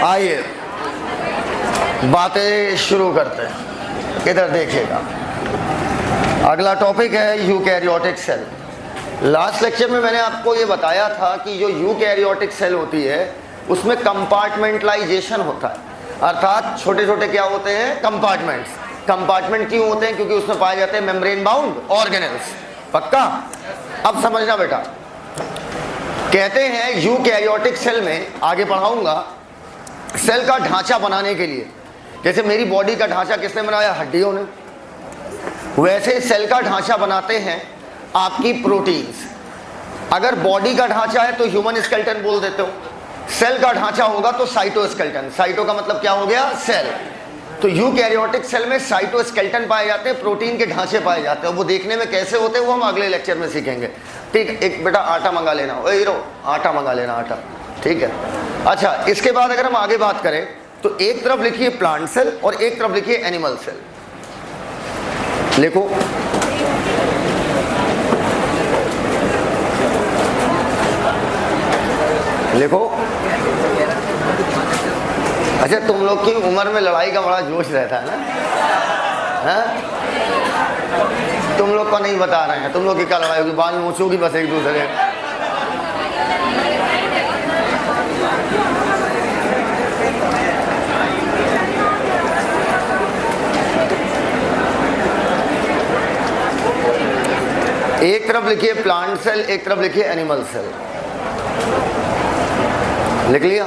आइए बातें शुरू करते हैं। इधर देखिएगा, अगला टॉपिक है यूकैरियोटिक सेल। लास्ट लेक्चर में मैंने आपको ये बताया था कि जो यूकैरियोटिक सेल होती है उसमें कंपार्टमेंटलाइजेशन होता है, अर्थात छोटे छोटे क्या होते हैं, कंपार्टमेंट्स। कंपार्टमेंट क्यों होते हैं? क्योंकि उसमें पाए जाते हैं मेम्ब्रेन बाउंड ऑर्गेनेल्स। पक्का? अब समझना बेटा, कहते हैं यूकैरियोटिक सेल में, आगे पढ़ाऊंगा, सेल का ढांचा बनाने के लिए, जैसे मेरी बॉडी का ढांचा किसने बनाया? हड्डियों ने। वैसे सेल का ढांचा बनाते हैं आपकी प्रोटीन्स। अगर बॉडी का ढांचा है तो ह्यूमन स्केलेटन बोल देते हो, सेल का ढांचा होगा तो साइटोस्केलेटन। साइटो का मतलब क्या हो गया? सेल। तो यूकैरियोटिक सेल में साइटोस्केलेटन पाए जाते हैं, प्रोटीन के ढांचे पाए जाते हैं। वो देखने में कैसे होते हैं वो हम अगले लेक्चर में सीखेंगे। ठीक, एक बेटा आटा मंगा लेना, ओ हीरो आटा मंगा लेना, आटा। ठीक है। अच्छा, इसके बाद अगर हम आगे बात करें तो एक तरफ लिखिए प्लांट सेल और एक तरफ लिखिए एनिमल सेल। लिखो, लिखो। अच्छा, तुम लोग की उम्र में लड़ाई का बड़ा जोश रहता है ना? हाँ? तुम लोग को नहीं बता रहे हैं, तुम लोग की क्या लड़ाई होगी? बाल नोचोगी बस एक दूसरे। एक तरफ लिखिए प्लांट सेल, एक तरफ लिखिए एनिमल सेल। लिख लिया?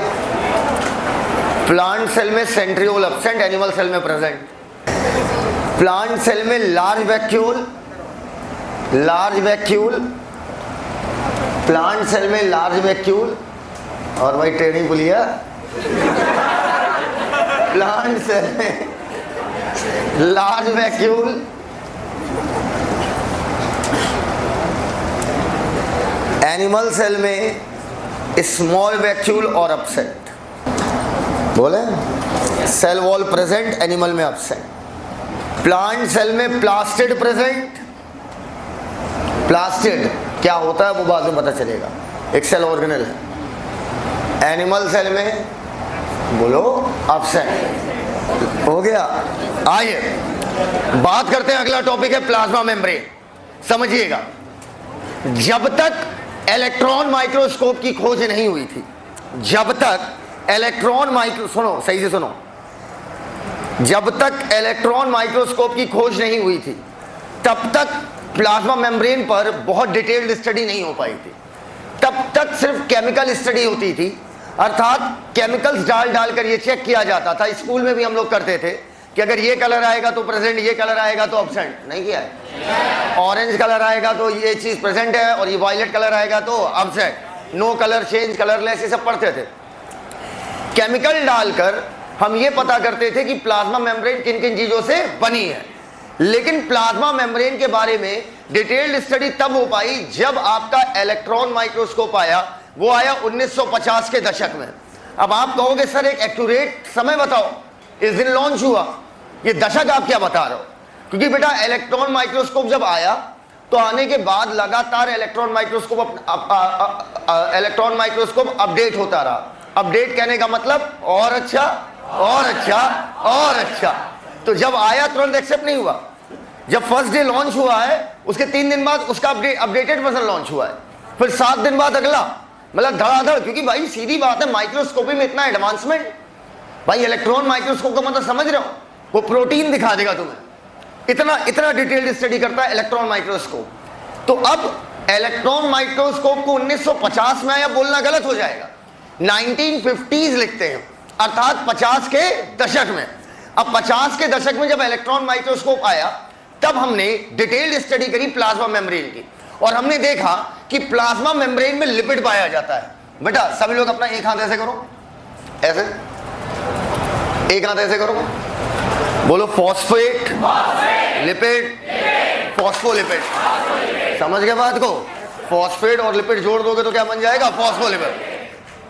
प्लांट सेल में सेंट्रियोल एब्सेंट, एनिमल सेल में प्रेजेंट। प्लांट सेल में large vacuole, large vacuole, plant cell में लार्ज वैक्यूल, और भाई ट्रेनिंग पुलिया, प्लांट सेल में लार्ज वैक्यूल, एनिमल सेल में स्मॉल वैक्यूल और एब्सेंट। बोले सेल वॉल प्रेजेंट, एनिमल में एब्सेंट। प्लांट सेल में प्लास्टिड प्रेजेंट। प्लास्टिड क्या होता है वो बाद में पता चलेगा, एक सेल ऑर्गेनेल है। एनिमल सेल में बोलो एब्सेंट। हो गया? आइए बात करते हैं, अगला टॉपिक है प्लाज्मा मेम्ब्रेन। समझिएगा, जब तक इलेक्ट्रॉन माइक्रोस्कोप की खोज नहीं हुई थी, जब तक इलेक्ट्रॉन माइक्रो, सुनो सही से सुनो, जब तक इलेक्ट्रॉन माइक्रोस्कोप की खोज नहीं हुई थी तब तक प्लाज्मा मेम्ब्रेन पर बहुत डिटेल्ड स्टडी नहीं हो पाई थी। तब तक सिर्फ केमिकल स्टडी होती थी, अर्थात केमिकल्स डाल डालकर ये चेक किया जाता था। स्कूल में भी हम लोग करते थे कि अगर ये कलर आएगा तो प्रेजेंट, ये कलर आएगा तो एब्सेंट। नहीं किया है? ऑरेंज कलर आएगा तो ये चीज प्रेजेंट है और ये वायलेट कलर आएगा तो absent. No colour change, colourless, ये सब पढ़ते थे। केमिकल डालकर हम ये पता करते थे कि प्लाज्मा मेम्ब्रेन किन किन चीजों से बनी है। लेकिन प्लाज्मा मेम्ब्रेन के बारे में डिटेल्ड स्टडी तब हो पाई जब आपका इलेक्ट्रॉन माइक्रोस्कोप आया। वो आया 1950 के दशक में। अब आप कहोगे सर एक एक्यूरेट समय बताओ, इस दिन लॉन्च हुआ, ये दशक आप क्या बता रहे हो? क्योंकि बेटा इलेक्ट्रॉन माइक्रोस्कोप जब आया तो आने के बाद लगातार इलेक्ट्रॉन माइक्रोस्कोप अपडेट होता रहा। अपडेट कहने का मतलब और अच्छा और अच्छा और अच्छा। तो जब आया तुरंत एक्सेप्ट नहीं हुआ। जब फर्स्ट डे लॉन्च हुआ है उसके 3 दिन बाद उसका अपडेटेड वर्जन लॉन्च हुआ है, फिर 7 दिन बाद अगला, मतलब धड़ाधड़। क्योंकि भाई सीधी बात है, माइक्रोस्कोपी में इतना एडवांसमेंट। भाई इलेक्ट्रॉन माइक्रोस्कोप का मतलब समझ रहे हो, वो प्रोटीन दिखा देगा तुम्हें। इतना इतना डिटेल्ड स्टडी करता है इलेक्ट्रॉन माइक्रोस्कोप। तो अब इलेक्ट्रॉन माइक्रोस्कोप को 1950 में आया बोलना गलत हो जाएगा, 1950s लिखते हैं, अर्थात 50 के दशक में। अब 50 के दशक में जब इलेक्ट्रॉन माइक्रोस्कोप आया तब हमने डिटेल्ड स्टडी करी प्लाज्मा मेम्ब्रेन की, और हमने देखा कि प्लाज्मा मेम्ब्रेन में लिपिड पाया जाता है। बेटा सभी लोग अपना एक हाथ ऐसे करो, ऐसे एक हाथ ऐसे करो, बोलो फॉस्फेट, लिपिड, फॉस्फोलिपिड। समझ गए बात को? फॉस्फेट और लिपिड जोड़ दोगे तो क्या बन जाएगा? फॉस्फोलिपिड।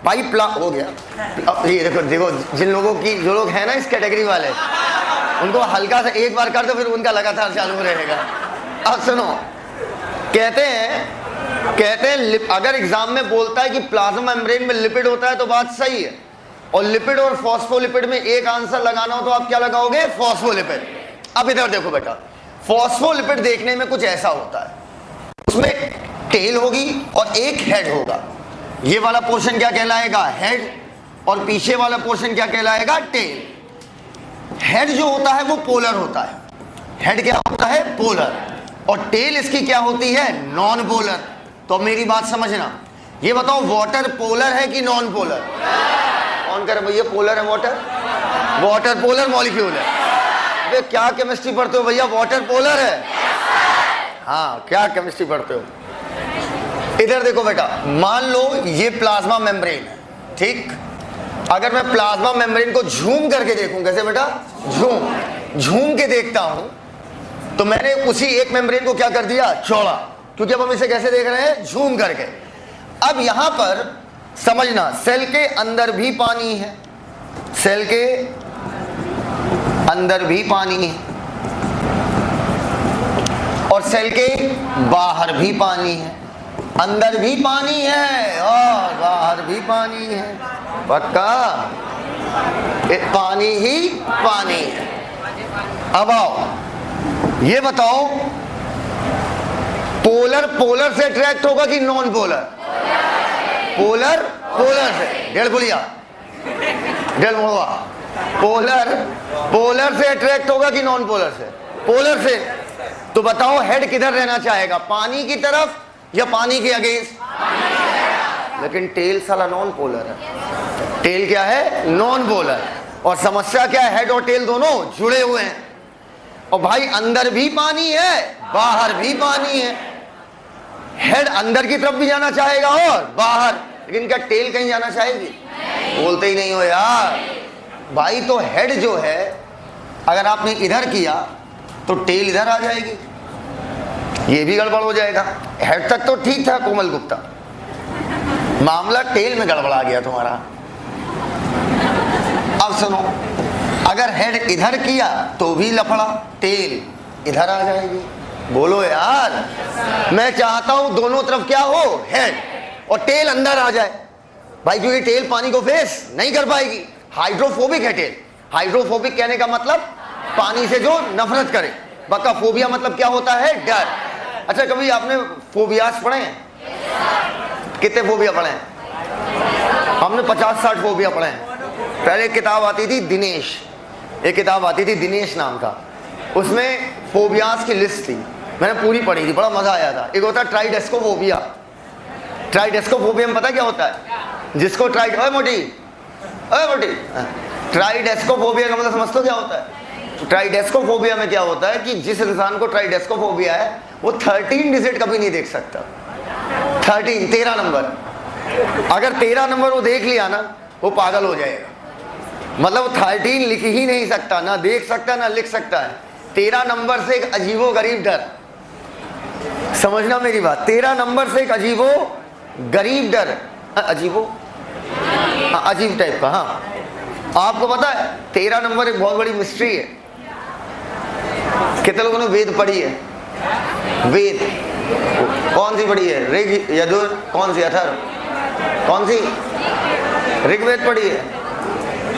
भाई हो गया। अब ये देखो देखो, जिन लोगों की, जो लोग हैं ना इस कैटेगरी वाले, उनको हल्का सा एक बार कर दो फिर उनका लगातार चालू रहेगा। अब सुनो, कहते हैं अगर एग्जाम में बोलता है कि प्लाज्मा मेम्ब्रेन में लिपिड होता है तो बात सही है, और लिपिड और फॉस्फोलिपिड में एक आंसर लगाना हो तो आप क्या लगाओगे? फॉस्फोलिपिड। अब इधर देखो बेटा, फॉस्फोलिपिड देखने में कुछ ऐसा होता है, उसमें टेल होगी और एक हेड होगा। ये वाला पोर्शन क्या कहलाएगा? हेड। और पीछे वाला पोर्शन क्या कहलाएगा? टेल। हेड जो होता है वो पोलर होता है। हेड क्या होता है? पोलर। और टेल इसकी क्या होती है? Non polar. तो मेरी बात समझना, ये बताओ वाटर पोलर है कि नॉन पोलर? कौन करे भैया पोलर है वाटर? वाटर पोलर मॉलिक्यूल है। वे क्या केमिस्ट्री पढ़ते हो भैया? वाटर पोलर है। हाँ, क्या केमिस्ट्री पढ़ते हो? इधर देखो बेटा, मान लो ये प्लाज्मा मेम्ब्रेन है, ठीक। अगर मैं प्लाज्मा मेम्ब्रेन को झूम करके देखूं, कैसे बेटा? झूम के देखता हूं, तो मैंने उसी एक मेम्ब्रेन को क्या कर दिया? चौड़ा। क्योंकि अब हम इसे कैसे देख रहे हैं? झूम करके। अब यहां पर समझना, सेल के अंदर भी पानी है, सेल के अंदर भी पानी है, और सेल के बाहर भी पानी है। अंदर भी पानी है और बाहर भी पानी है। पक्का? पानी ही पानी है। अब आओ, ये बताओ, पोलर पोलर से अट्रैक्ट होगा कि नॉन पोलर? पोलर पोलर से। डेढ़ गुलिया, डेढ़ मुड़वा। पोलर पोलर से अट्रैक्ट होगा कि नॉन पोलर से? पोलर से। तो बताओ हेड किधर रहना चाहेगा? पानी की तरफ या पानी के अगेंस्ट? लेकिन टेल साला नॉन पोलर है। टेल क्या है? Non polar. और समस्या क्या है? हेड और टेल दोनों जुड़े हुए हैं। और भाई अंदर भी पानी है, बाहर भी पानी है। हेड अंदर की तरफ भी जाना चाहेगा और बाहर, लेकिन क्या टेल कहीं जाना चाहेगी? बोलते ही नहीं हो यार भाई। तो हेड जो है, अगर आपने इधर किया तो टेल इधर आ जाएगी, ये भी गड़बड़ हो जाएगा। हेड तक तो ठीक था कोमल गुप्ता, मामला टेल में गड़बड़ा गया तुम्हारा। अब सुनो, अगर हेड इधर किया तो भी लफड़ा, टेल इधर आ जाएगी। बोलो यार, मैं चाहता हूं दोनों तरफ क्या हो? हेड, और टेल अंदर आ जाए भाई, क्योंकि टेल पानी को फेस नहीं कर पाएगी। हाइड्रोफोबिक है टेल। हाइड्रोफोबिक कहने का मतलब पानी से जो नफरत करे। बका फोबिया मतलब क्या होता है? डर। अच्छा, कभी आपने फोबियास पढ़े हैं? कितने फोबिया पढ़े हैं? हमने 50-60 फोबिया पढ़े हैं। पहले एक किताब आती थी दिनेश, एक किताब आती थी दिनेश नाम का, उसमें फोबियास की लिस्ट थी, मैंने पूरी पढ़ी थी, बड़ा मजा आया था। एक होता है ट्राइडेस्कोफोबिया। ट्राइडेस्कोफोबिया में पता क्या होता है? जिसको मोटी ट्राइडेस्कोफोबिया का मतलब समझते हो क्या होता है? ट्राइडेस्कोफोबिया में क्या होता है कि जिस इंसान को ट्राइडेस्कोफोबिया है वो 13 डिजिट कभी नहीं देख सकता। 13 नंबर, अगर 13 नंबर वो देख लिया ना, वो पागल हो जाएगा। मतलब 13 लिख ही नहीं सकता, ना देख सकता ना लिख सकता है। 13 नंबर से एक अजीबो गरीब डर, समझना मेरी बात, 13 नंबर से एक अजीबो गरीब डर, अजीबो अजीब टाइप का। हाँ, आपको पता है 13 नंबर एक बहुत बड़ी मिस्ट्री है। कितने लोगों ने वेद पढ़ी है? वेद कौन सी पढ़ी है? ऋग, यजुर, कौन सी? अथर्व, कौन सी? ऋग्वेद पढ़ी है?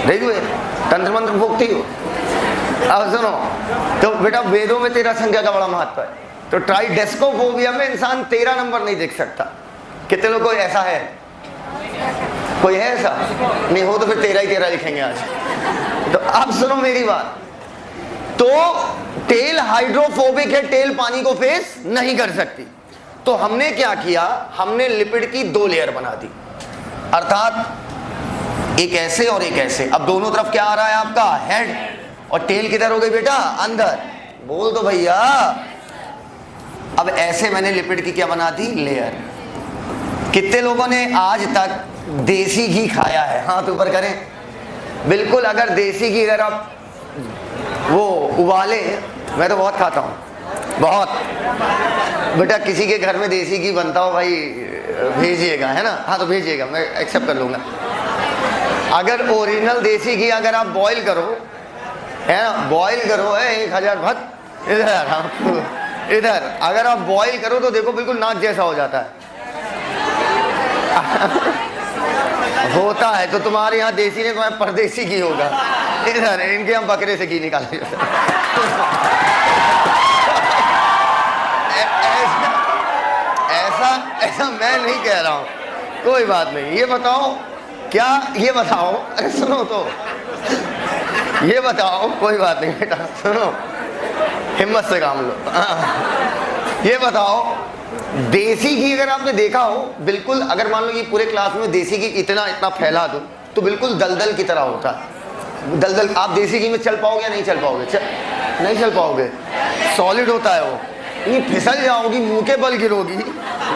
ऋग्वेद तंत्र मंत्र फूकती हो? अब सुनो, तो बेटा वेदों में 13 संख्या का बड़ा महत्व है। तो ट्राइडेस्कोफोबिया में इंसान 13 नंबर नहीं देख सकता। कितने लोग को ऐसा है? कोई है ऐसा? नहीं हो तो फिर 13 ही 13 लिखेंगे आज। तो अब सुनो मेरी बात, तो टेल हाइड्रोफोबिक है, टेल पानी को फेस नहीं कर सकती। तो हमने क्या किया? हमने लिपिड की 2 लेयर बना दी, अर्थात एक ऐसे और एक ऐसे। अब दोनों तरफ क्या आ रहा है आपका? हेड, और टेल किधर हो गई बेटा? अंदर। बोल दो भैया। अब ऐसे मैंने लिपिड की क्या बना दी? लेयर। कितने लोगों ने आज तक देसी घी खाया है? हाथ ऊपर करें। बिल्कुल, अगर देसी घी अगर आप वो उबाले, मैं तो बहुत खाता हूँ, बहुत। बेटा किसी के घर में देसी घी बनता हो भाई भेजिएगा, है ना? हाँ तो भेजिएगा, मैं एक्सेप्ट कर लूँगा। अगर ओरिजिनल देसी घी अगर आप बॉईल करो, है ना, बॉईल करो है 1000 भक्त इधर अगर आप बॉईल करो तो देखो बिल्कुल नाक जैसा हो जाता है। होता है तो तुम्हारे यहाँ देसी ने तुम्हारे परदेसी घी होगा, इधर इनके हम बकरे से घी निकाले। ऐसा मैं नहीं कह रहा हूँ, कोई बात नहीं। ये बताओ क्या, ये बताओ, अरे सुनो तो, ये बताओ, कोई बात नहीं बेटा सुनो, हिम्मत से काम लो। ये बताओ देसी घी अगर आपने देखा हो, बिल्कुल अगर मान लो कि पूरे क्लास में देसी घी इतना फैला दो तो बिल्कुल दलदल की तरह होता है। दलदल, आप देसी घी में चल पाओगे या नहीं चल पाओगे? नहीं चल पाओगे, सॉलिड होता है वो। ये फिसल जाओगी, मुंह के बल गिरोगी,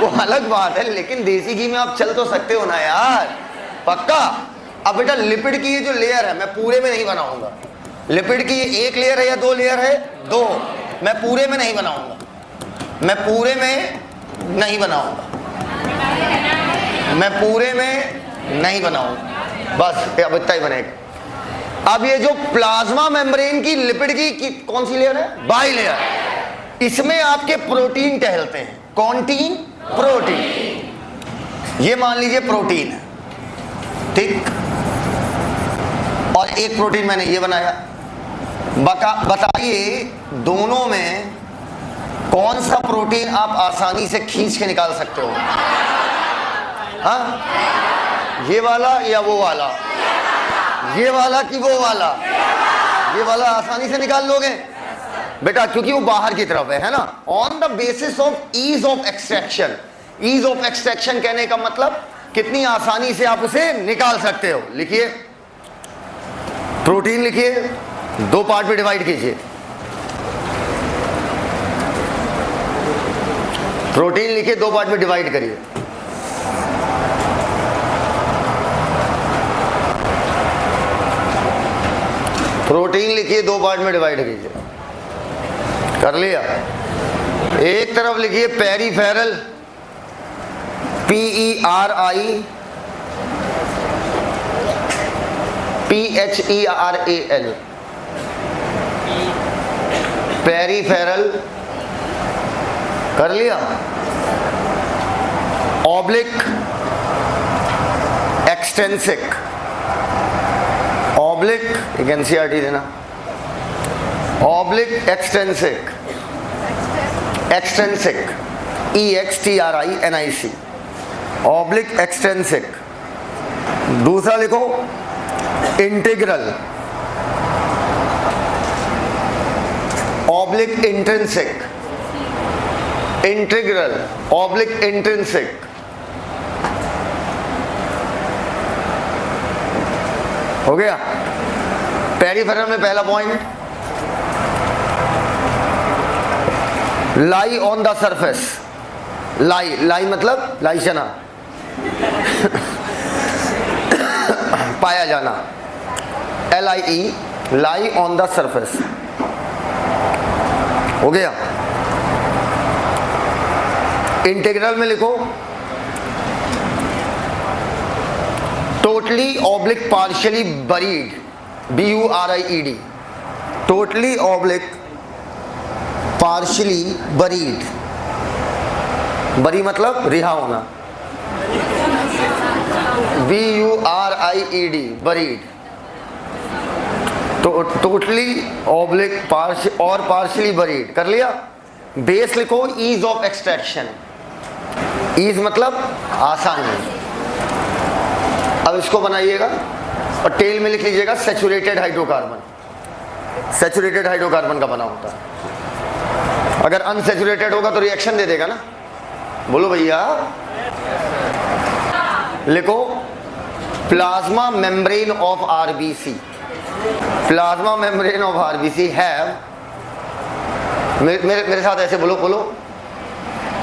वो अलग बात है, लेकिन देसी घी में आप चल तो सकते हो ना यार, पक्का। अब बेटा लिपिड की ये जो लेयर है, मैं पूरे में नहीं बनाऊंगा। लिपिड की ये एक लेयर है या दो लेयर है? दो। मैं पूरे में नहीं बनाऊंगा, मैं पूरे में नहीं बनाऊंगा, मैं पूरे में नहीं बनाऊंगा, बस अब इतना ही बनेगा। अब ये जो प्लाज्मा मेम्ब्रेन की लिपिड की कौन सी लेयर है? By layer. इसमें आपके प्रोटीन टहलते हैं। कौन टीन? प्रोटीन। ये मान लीजिए प्रोटीन है, ठीक, और एक प्रोटीन मैंने ये बनाया। बताइए दोनों में कौन सा प्रोटीन आप आसानी से खींच के निकाल सकते हो? हाँ, ये वाला या वो वाला? ये वाला कि वो वाला? ये वाला आसानी से निकाल लोगे बेटा, क्योंकि वो बाहर की तरफ है ना। On the basis of ease of extraction. Ease of extraction कहने का मतलब कितनी आसानी से आप उसे निकाल सकते हो। लिखिए, प्रोटीन लिखिए, दो पार्ट में डिवाइड कीजिए। प्रोटीन लिखिए, दो पार्ट में डिवाइड करिए। प्रोटीन लिखिए, दो पार्ट में डिवाइड कीजिए। कर लिया? एक तरफ लिखिए पेरीफेरल, PERI PHERAL, पेरीफेरल। कर लिया? ऑब्लिक एक्सटेंसिक, ऑब्लिक, एक NCERT देना, oblique extrinsic, extrinsic, EXTRINIC, oblique extrinsic. दूसरा लिखो integral, oblique intrinsic, integral, oblique intrinsic. हो गया? पेरीफेरल में पहला point, lie on the surface. Lie, lie मतलब लाई चना, पाया जाना, LIE, lie on the surface. हो गया? इंटीग्रल में लिखो totally oblique partially buried, BURIED, totally oblique partially buried. बरी मतलब रिहा होना, BURIED, बरीड। तो टोटली ऑब्लिक और पार्शियली बरीड। कर लिया? बेस लिखो ईज ऑफ एक्सट्रैक्शन। ईज मतलब आसानी। अब इसको बनाइएगा और टेल में लिख लीजिएगा सैचुरेटेड हाइड्रोकार्बन। सैचुरेटेड हाइड्रोकार्बन का बना होता है। अगर अनसैचुरेटेड होगा तो रिएक्शन दे देगा ना। बोलो भैया। लिखो plasma membrane of RBC। Plasma membrane of RBC have, मेरे साथ ऐसे बोलो, बोलो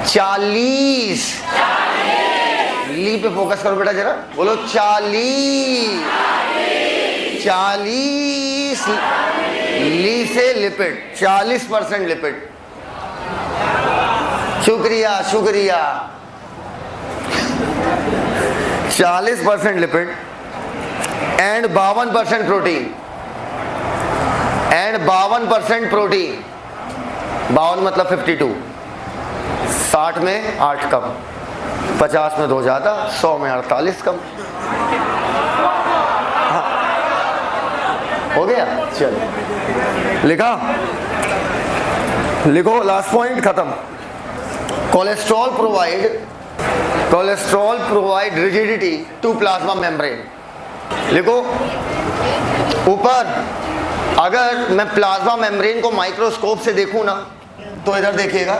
40। ली पे फोकस करो बेटा जरा, बोलो 40। 40 ली से लिपिड, 40% लिपिड। शुक्रिया शुक्रिया। 40% lipid and 52% protein, and 52% protein. 52 मतलब 52, 60 में 8 कम, 50 में 2 ज़्यादा, 100 में 48 कम। हाँ। हो गया, चलो लिखा, लिखो, लास्ट पॉइंट खत्म। Cholesterol provide rigidity to plasma membrane. लिखो ऊपर, अगर मैं प्लाज्मा मेम्ब्रेन को माइक्रोस्कोप से देखूं ना, तो इधर देखिएगा,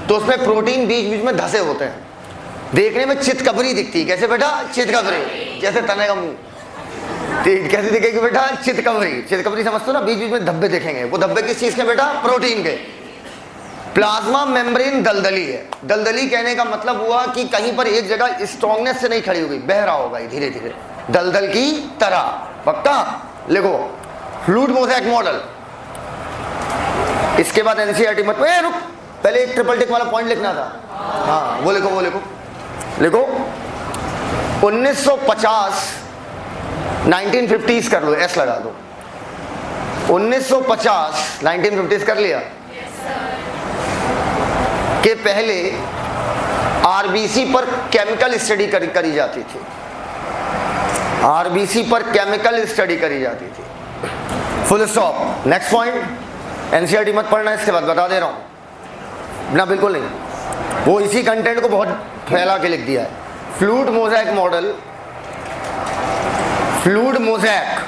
तो उसमें प्रोटीन बीच बीच में धसे होते हैं, देखने में चितकबरी दिखती है। कैसे बेटा? चितकबरी, जैसे तने का मुंह। कैसे दिखेगी बेटा? चितकबरी समझते हो ना, बीच बीच में धब्बे दिखेंगे। वो धब्बे किस चीज के बेटा? प्रोटीन के। प्लाज्मा मेम्ब्रेन दलदली है। दलदली कहने का मतलब हुआ कि कहीं पर एक जगह स्ट्रॉन्गनेस से नहीं खड़ी होगी, बह रहा होगा धीरे धीरे, दलदल की तरह। पक्का? लिखो फ्लूइड मोज़ेक मॉडल। इसके बाद एनसीईआरटी मत, रुक, पहले एक ट्रिपल टिक वाला पॉइंट लिखना था। हाँ वो लिखो, लिखो 1950, 1950s कर लो, एस लगा दो। 1950, 1950s कर लिया के पहले आरबीसी पर केमिकल स्टडी करी जाती थी। आरबीसी पर केमिकल स्टडी करी जाती थी। Full stop. Next point, NCERT मत पढ़ना, इसके बाद बता दे रहा हूं ना, बिल्कुल नहीं, वो इसी कंटेंट को बहुत फैला के लिख दिया है। Fluid mosaic model, fluid mosaic,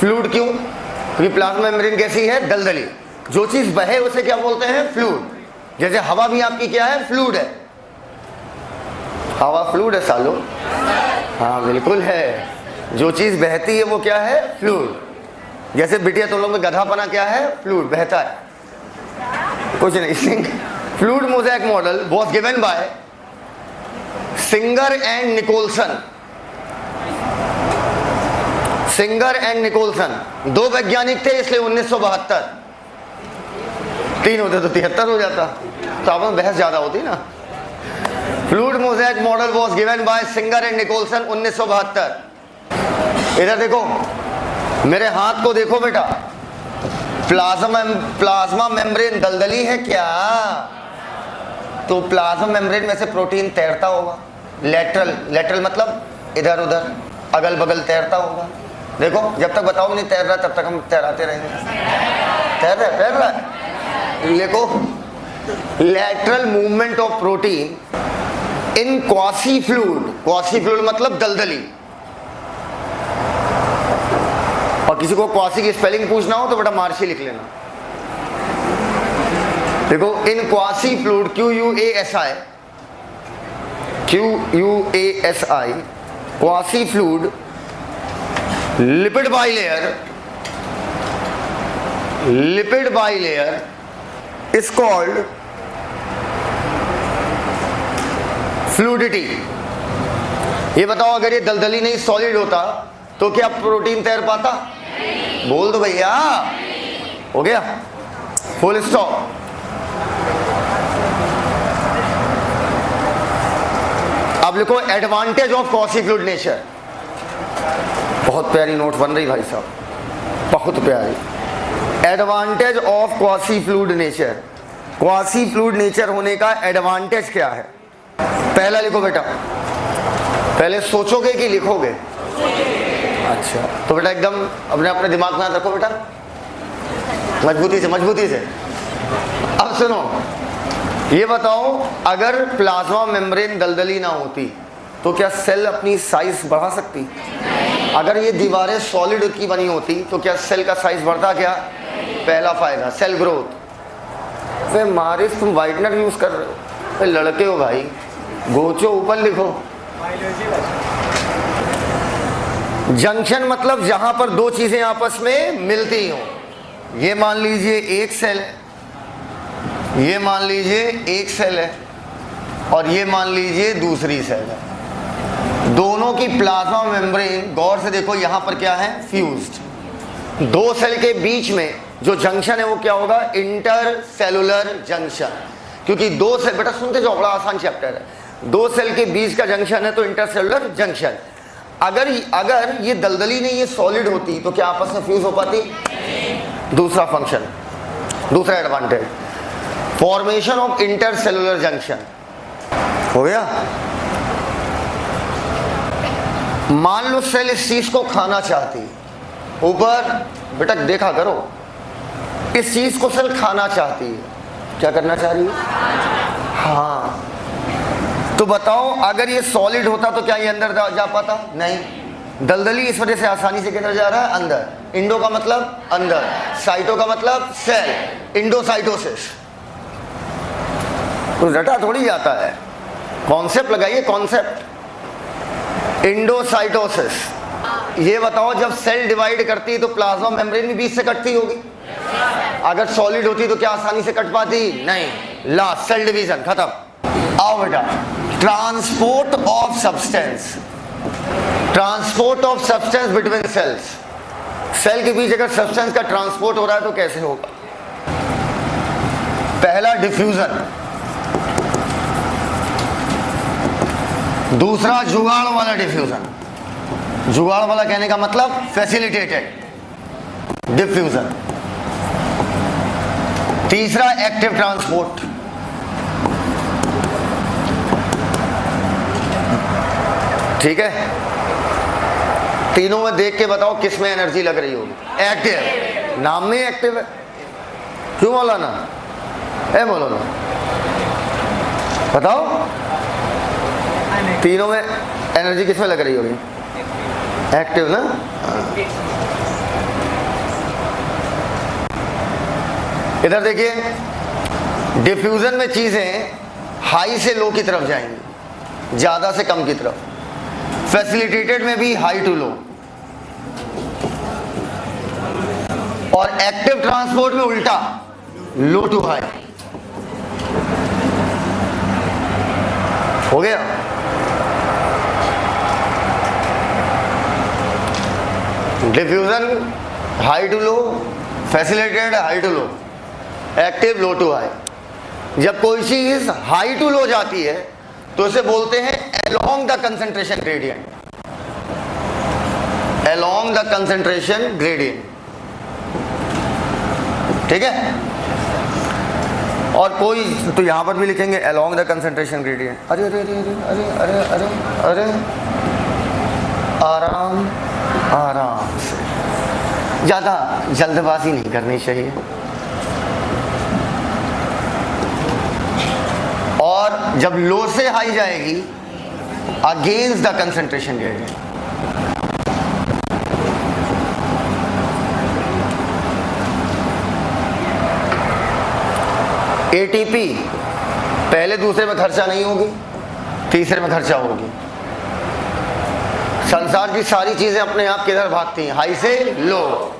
fluid क्यों? क्योंकि प्लाज्मा मेम्ब्रेन कैसी है? दलदली। जो चीज बहे उसे क्या बोलते हैं? फ्लूइड। जैसे हवा भी आपकी क्या है? फ्लूइड है। हवा फ्लूइड है सालो? हाँ बिल्कुल है। जो चीज बहती है वो क्या है? फ्लूइड। जैसे बिटिया तुम लोग में गधापना क्या है? फ्लूइड, बहता है, कुछ नहीं। Fluid mosaic model was given by Singer and Nicolson. Singer and Nicolson दो वैज्ञानिक थे, इसलिए 1972। तीन होते तो 73 हो जाता, तो आप में बहस ज्यादा होती ना। Fluid mosaic model was given by Singer and Nicolson 1972। इधर देखो, मेरे हाथ को देखो बेटा, प्लाज्मा मेम्ब्रेन दलदली है क्या? तो प्लाज्मा मेम्ब्रेन में से प्रोटीन तैरता होगा, लेटरल मतलब इधर उधर अगल बगल तैरता होगा। देखो जब तक बताओगे नहीं तैर रहा, तब तक हम तैराते रहेंगे। तैर रहा है। देखो lateral movement of protein in quasi fluid मतलब दलदली। और किसी को क्वासी की स्पेलिंग पूछना हो तो बेटा मार्शी लिख लेना। देखो in quasi fluid, QUASI, quasi fluid, lipid bilayer is called fluidity. ये बताओ अगर ये दलदली नहीं सॉलिड होता तो क्या प्रोटीन तैर पाता? बोल दो भैया। हो गया, फुल स्टॉप। अब लिखो advantage of quasi fluid nature. बहुत प्यारी नोट बन रही भाई साहब, बहुत प्यारी। Advantage of quasi fluid nature. Quasi fluid nature होने का एडवांटेज क्या है? पहला लिखो बेटा, पहले सोचोगे कि लिखोगे? अच्छा, तो बेटा एकदम अपने दिमाग में रखो बेटा, मजबूती से। अब सुनो, ये बताओ अगर प्लाज्मा मेम्ब्रेन दलदली ना होती तो क्या सेल अपनी साइज बढ़ा सकती? अगर ये दीवारें सॉलिड की बनी होती तो क्या सेल का साइज बढ़ता? क्या पहला फायदा, सेल ग्रोथ। वे मारिस तुम वाइटनर यूज कर रहे हो, वे लड़के हो भाई, गोचो ऊपर लिखो। जंक्शन मतलब जहां पर दो चीजें आपस में मिलती हो। ये मान लीजिए एक सेल है, ये मान लीजिए एक सेल है, और ये मान लीजिए दूसरी सेल है। दोनों की प्लाज्मा मेम्ब्रेन, गौर से देखो यहां पर क्या है? फ्यूज्ड। दो सेल के बीच में जो जंक्शन है वो क्या होगा? Intercellular junction. क्योंकि दो सेल, बेटा सुनते जाओ, बड़ा आसान चैप्टर है। दो सेल के बीच का जंक्शन है तो इंटरसेलुलर जंक्शन। अगर ये दलदली नहीं, ये सॉलिड होती तो क्या आपस में फ्यूज हो पाती? दूसरा फंक्शन, दूसरा advantage, formation of intercellular junction. हो गया? मान लो सेल इस चीज को खाना चाहती है, ऊपर बेटा देखा करो, इस चीज को सेल खाना चाहती है, क्या करना चाह रही है? हाँ, तो बताओ अगर ये सॉलिड होता तो क्या ये अंदर जा पाता? नहीं। दलदली इस वजह से आसानी से किधर जा रहा है? अंदर। इंडो का मतलब अंदर, साइटो का मतलब सेल, इंडोसाइटोसिस। तो रटा थोड़ी जाता है, कॉन्सेप्ट लगाइए, कॉन्सेप्ट। इंडोसाइटोसिस। ये बताओ जब सेल डिवाइड करती है तो प्लाज्मा मेम्ब्रेन भी बीच से कटती होगी। अगर सॉलिड होती तो क्या आसानी से कट पाती? नहीं। लास्ट सेल डिवीजन खत्म। आओ बेटा, transport of substance, transport of substance between cells. Cell के बीच अगर सब्सटेंस का ट्रांसपोर्ट हो रहा है तो कैसे होगा? पहला डिफ्यूजन, दूसरा जुगाड़ वाला डिफ्यूजन। जुगाड़ वाला कहने का मतलब फैसिलिटेटेड डिफ्यूजन। तीसरा एक्टिव ट्रांसपोर्ट। ठीक है, तीनों में देख के बताओ किसमें एनर्जी लग रही होगी? एक्टिव, नाम में एक्टिव है। क्यों मौलाना? बोलो ना, बताओ तीनों में एनर्जी किसमें लग रही होगी? एक्टिव ना। इधर देखिए, डिफ्यूजन में चीजें हाई से लो की तरफ जाएंगी, ज्यादा से कम की तरफ। फैसिलिटेटेड में भी हाई टू लो, और एक्टिव ट्रांसपोर्ट में उल्टा, लो टू हाई। हो गया? Diffusion high to low, facilitated high to low, active low to high. जब कोई चीज हाई टू लो जाती है तो इसे बोलते हैं along the concentration gradient, along the concentration gradient। ठीक है? और कोई तो यहां पर भी लिखेंगे along the concentration gradient। अरे अरे अरे अरे अरे अरे अरे अरे, आराम आराम से, ज्यादा जल्दबाजी नहीं करनी चाहिए। और जब लो से हाई जाएगी against the concentration gradient. ATP पहले दूसरे में खर्चा नहीं होगी, तीसरे में खर्चा होगी। संसार की सारी चीजें अपने आप किधर भागती हैं? हाई से लो।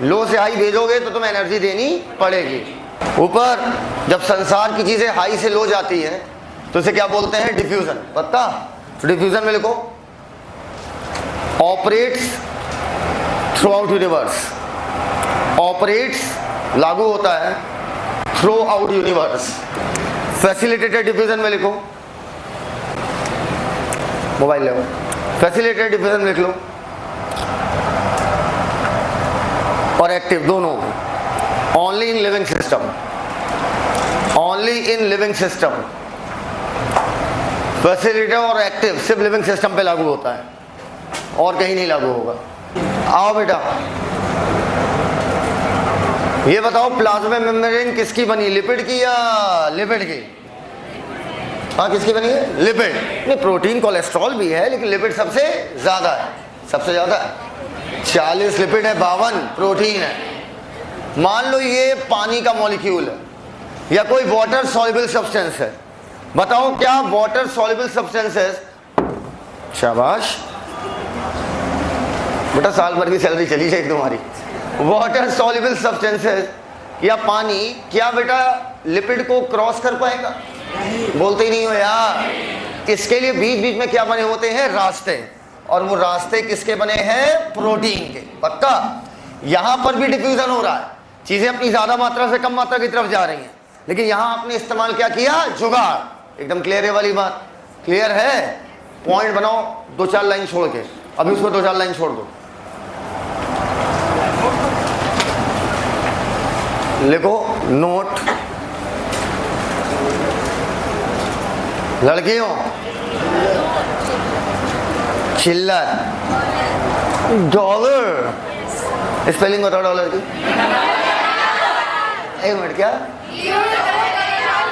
लो से हाई भेजोगे तो तुम्हें एनर्जी देनी पड़ेगी। ऊपर जब संसार की चीजें हाई से लो जाती है तो इसे क्या बोलते हैं? डिफ्यूजन। पता? तो डिफ्यूजन में लिखो operates through out universe. Operates लागू होता है through out universe. Facilitated diffusion में लिखो, मोबाइल ले, फैसिलिटेटेड डिफ्यूजन में लिख लो, और एक्टिव दोनों। Only in living system, only in living system. Facilitated और एक्टिव सिर्फ लिविंग सिस्टम पे लागू होता है और कहीं नहीं लागू होगा। आओ बेटा, ये बताओ प्लाज्मा मेम्ब्रेन किसकी बनी? लिपिड की या लिपिड की? हाँ, किसकी बनी है? लिपिड। नहीं, प्रोटीन कोलेस्ट्रॉल भी है लेकिन लिपिड सबसे ज्यादा है, सबसे ज्यादा है। 40 लिपिड है, 52 प्रोटीन है। मान लो ये पानी का मॉलिक्यूल है या कोई वाटर सॉल्युबल सब्सटेंस है। बताओ क्या वाटर सॉल्युबल सब्सटेंसेस, शाबाश बेटा, साल भर की सैलरी चली जाएगी तुम्हारी। वाटर सॉल्युबल सब्सटेंसेस या पानी क्या बेटा लिपिड को क्रॉस कर पाएगा? बोलते ही नहीं हो यार। इसके लिए बीच बीच में क्या बने होते हैं? रास्ते। और वो रास्ते किसके बने हैं? प्रोटीन के। पक्का? यहां पर भी डिफ्यूजन हो रहा है, चीजें अपनी ज्यादा मात्रा से कम मात्रा की तरफ जा रही हैं, लेकिन यहां आपने इस्तेमाल क्या किया? जुगाड़। एकदम क्लियर है वाली बात? क्लियर है? पॉइंट बनाओ 2-4 लाइन छोड़ के, अभी उसमें 2-4 लाइन छोड़ दो। लिखो नोट, लड़कियों चिल्लर, डॉलर, स्पेलिंग बताओ डॉलर की। एक मिनट, क्या?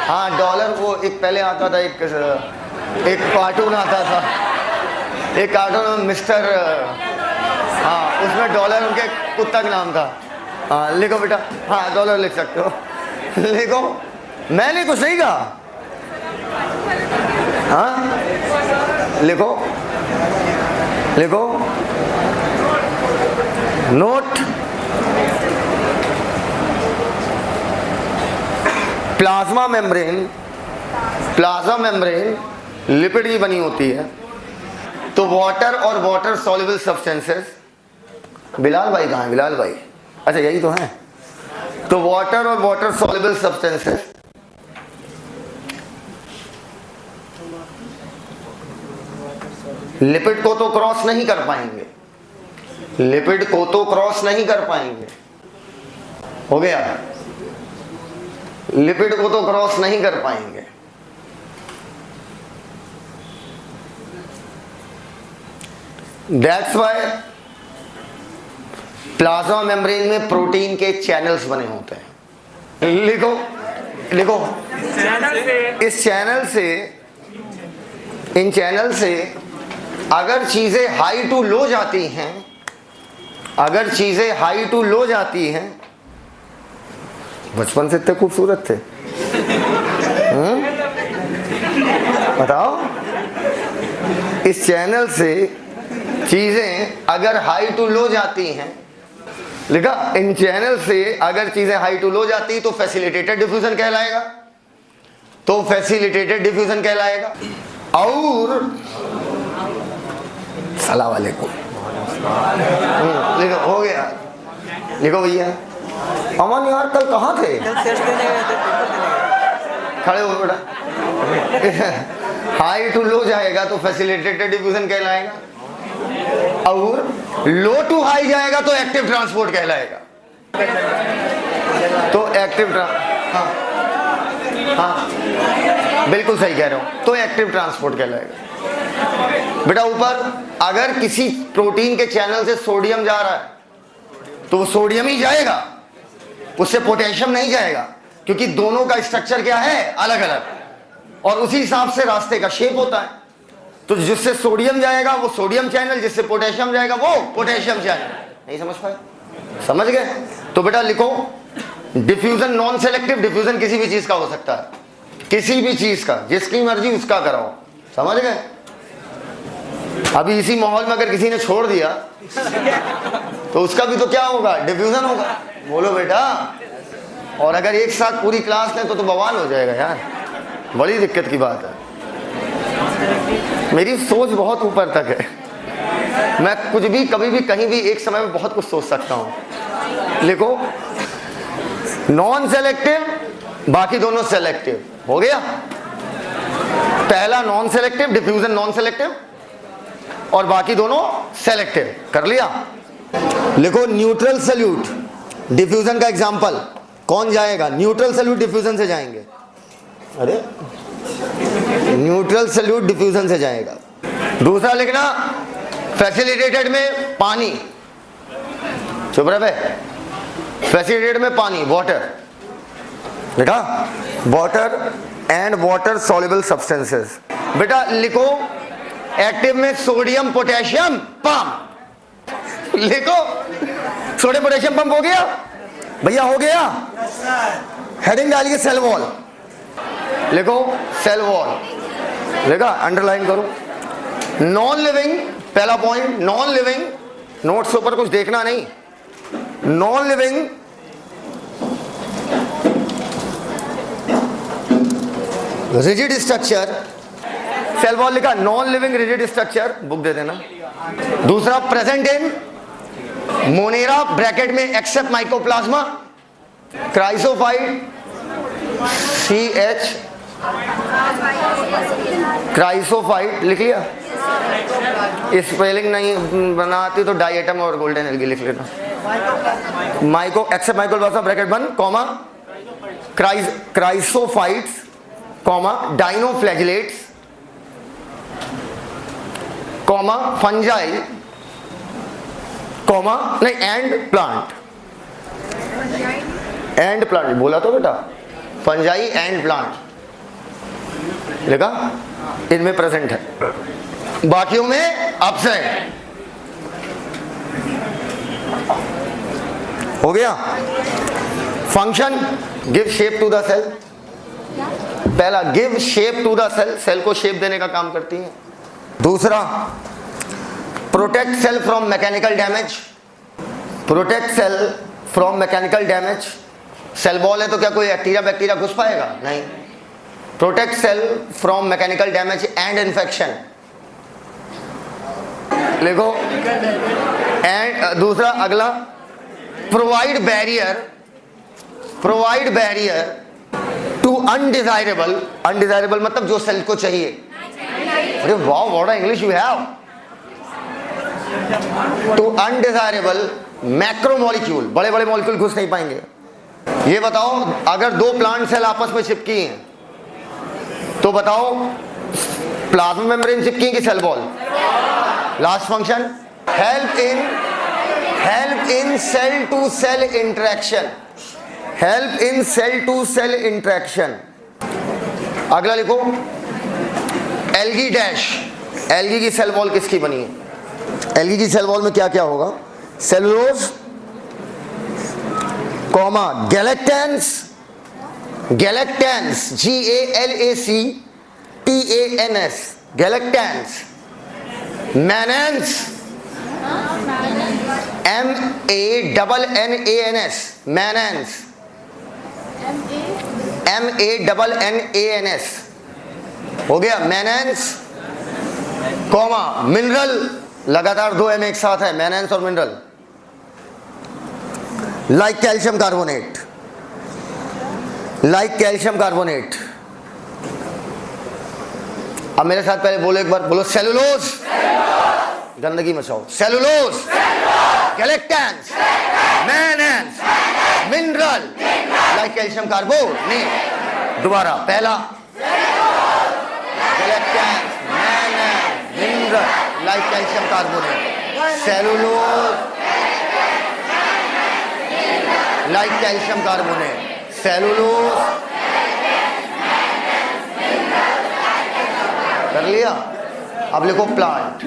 हाँ डॉलर, वो एक पहले आता था, एक कार्टून आता था, एक कार्टून में मिस्टर, हाँ उसमें डॉलर उनके कुत्ता का नाम था। हाँ लिखो बेटा, हाँ डॉलर लिख सकते हो, लिखो। मैंने कुछ नहीं कहा, हाँ लिखो लिखो। नोट, प्लाज्मा मेम्ब्रेन लिपिड की बनी होती है। तो वाटर और वाटर सॉल्युबल सब्सटेंसेस, बिलाल भाई कहाँ है? बिलाल भाई, अच्छा यही तो है। तो वाटर और वाटर सॉल्युबल सब्सटेंसेस लिपिड को तो क्रॉस नहीं कर पाएंगे, लिपिड को तो क्रॉस नहीं कर पाएंगे, हो गया? लिपिड को तो क्रॉस नहीं कर पाएंगे। दैट्स वाई प्लाज्मा मेम्ब्रेन में प्रोटीन के चैनल्स बने होते हैं। लिखो लिखो, इस चैनल से, इन चैनल से अगर चीजें हाई टू लो जाती हैं, अगर चीजें हाई टू लो जाती हैं, बचपन से इतने खूबसूरत थे, बताओ। इस चैनल से चीजें अगर हाई टू लो जाती हैं, लिखा, इन चैनल से अगर चीजें हाई टू लो जाती तो फैसिलिटेटेड डिफ्यूजन कहलाएगा, तो फैसिलिटेटेड डिफ्यूजन कहलाएगा। और सलाम वालेकुम, लिखो, हो गया, लिखो भैया। अमन यार कल कहाँ थे? खड़े हो बेटा। हाई टू लो जाएगा तो फैसिलिटेटेड डिफ्यूजन कहलाएगा, और लो टू हाई जाएगा तो एक्टिव ट्रांसपोर्ट कहलाएगा। तो एक्टिव हाँ हाँ बिल्कुल सही कह रहे हो, तो एक्टिव ट्रांसपोर्ट कहलाएगा। बेटा ऊपर अगर किसी प्रोटीन के चैनल से सोडियम जा रहा है तो वो सोडियम ही जाएगा, उससे पोटेशियम नहीं जाएगा, क्योंकि दोनों का स्ट्रक्चर क्या है? अलग अलग, और उसी हिसाब से रास्ते का शेप होता है। तो जिससे सोडियम जाएगा वो सोडियम चैनल, जिससे पोटेशियम जाएगा वो पोटेशियम चैनल। नहीं समझ पाए? समझ गए? तो बेटा लिखो, डिफ्यूजन नॉन सेलेक्टिव डिफ्यूजन किसी भी चीज का हो सकता है, किसी भी चीज का, जिसकी मर्जी उसका कराओ। समझ गए? अभी इसी माहौल में अगर किसी ने छोड़ दिया तो उसका भी तो क्या होगा? डिफ्यूजन होगा। बोलो बेटा। और अगर एक साथ पूरी क्लास लें तो बवाल हो जाएगा यार, बड़ी दिक्कत की बात है। मेरी सोच बहुत ऊपर तक है, मैं कुछ भी कभी भी कहीं भी एक समय में बहुत कुछ सोच सकता हूं। लिखो, नॉन सेलेक्टिव, बाकी दोनों सेलेक्टिव। हो गया? पहला non selective, diffusion non selective, और बाकी दोनों सेलेक्टिव। कर लिया? लिखो, न्यूट्रल सल्यूट डिफ्यूजन का एग्जांपल कौन जाएगा? न्यूट्रल सल्यूट डिफ्यूजन से जाएंगे। अरे न्यूट्रल सल्यूट डिफ्यूजन से जाएगा। दूसरा लिखना, फैसिलिटेटेड में पानी। चुप रहे बे। फैसिलिटेटेड में पानी, वाटर। बेटा water and water soluble substances. बेटा लिखो, एक्टिव में सोडियम पोटेशियम पंप। लिखो, सोडियम पोटेशियम पंप हो गया भैया? हो गया? हेडिंग डालिए सेल वॉल। लिखो, सेल वॉल। लिखा? अंडरलाइन करो। नॉन लिविंग, पहला पॉइंट, नॉन लिविंग, नोट्स ऊपर कुछ देखना नहीं। Non living rigid structure, cell wall लिखा, non living rigid structure, book दे देना। दूसरा, प्रेजेंट इन मोनेरा ब्रैकेट में except mycoplasma, chrysophyte, CH, chrysophyte लिख लिया। स्पेलिंग नहीं बनाती तो डाइएटम और गोल्डन एल्गी लिख लेना। माइको एक्सेप्ट माइकोप्लाज्मा ब्रैकेट बंद, comma, chrysophytes, comma, dinoflagellates, comma fungi comma नहीं एंड प्लांट, एंड प्लांट बोला तो बेटा, फंजाई एंड प्लांट लिखा, इनमें प्रेजेंट है, बाकियों में एब्सेंट। हो गया। Function give shape to the cell, पहला give shape to the cell, cell को शेप देने का काम करती है। दूसरा protect cell from mechanical damage, protect cell from mechanical damage, cell wall है तो क्या कोई बैक्टीरिया घुस पाएगा? नहीं। Protect cell from mechanical damage and infection लिखो। एंड दूसरा अगला provide barrier to undesirable, undesirable मतलब जो सेल को चाहिए। अरे वाह, what a English you have. To undesirable macromolecule, बड़े बड़े मॉलिक्यूल घुस नहीं पाएंगे। ये बताओ अगर दो प्लांट सेल आपस में चिपकी हैं तो बताओ प्लाज्मा मेम्ब्रेन चिपकी कि cell wall? Last function help in cell to cell interaction, help in cell to cell interaction. अगला लिखो एल्गी डैश, एल्गी की सेल वॉल किसकी बनी है? एल्गी की सेल वॉल में क्या क्या होगा? Cellulose comma galactans, galactans GALACTANS, galactans, mannans MANNANS, mannans MANNANS हो गया मैनेंस, कॉमा मिनरल, लगातार दो M एक साथ है, मैनेंस और mineral, like calcium carbonate, like calcium carbonate. अब मेरे साथ पहले बोलो, एक बार बोलो सेलुलोज, गंदगी मचाओ, cellulose, galactans, mannans, mineral, like calcium carbonate. दोबारा पहला galactans, mannans, mineral, like calcium carbonate, cellulose, like calcium carbonate, cellulose, कर लिया। अब लिखो plant,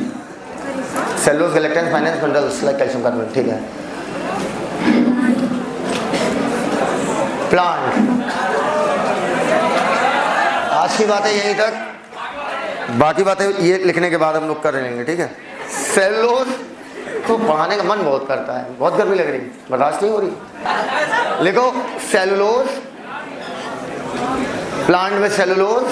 cellulose, galactans, mannans, mineral, like calcium carbonate, ठीक है। प्लांट, आज की बातें यहीं तक, बाकी बातें ये लिखने के बाद हम लोग कर लेंगे, ठीक है। सेलुलोज तो पढ़ाने का मन बहुत करता है, बहुत गर्मी लग रही, बर्दाश्त नहीं हो रही। लिखो सेलुलोज, प्लांट में सेलुलोज,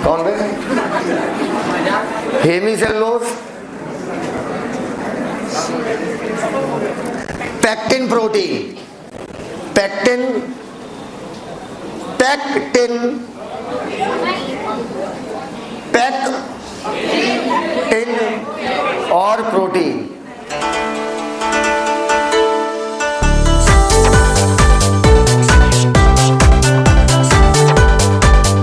कौन बे? Hemicellulose, pectin protein, pectin और प्रोटीन,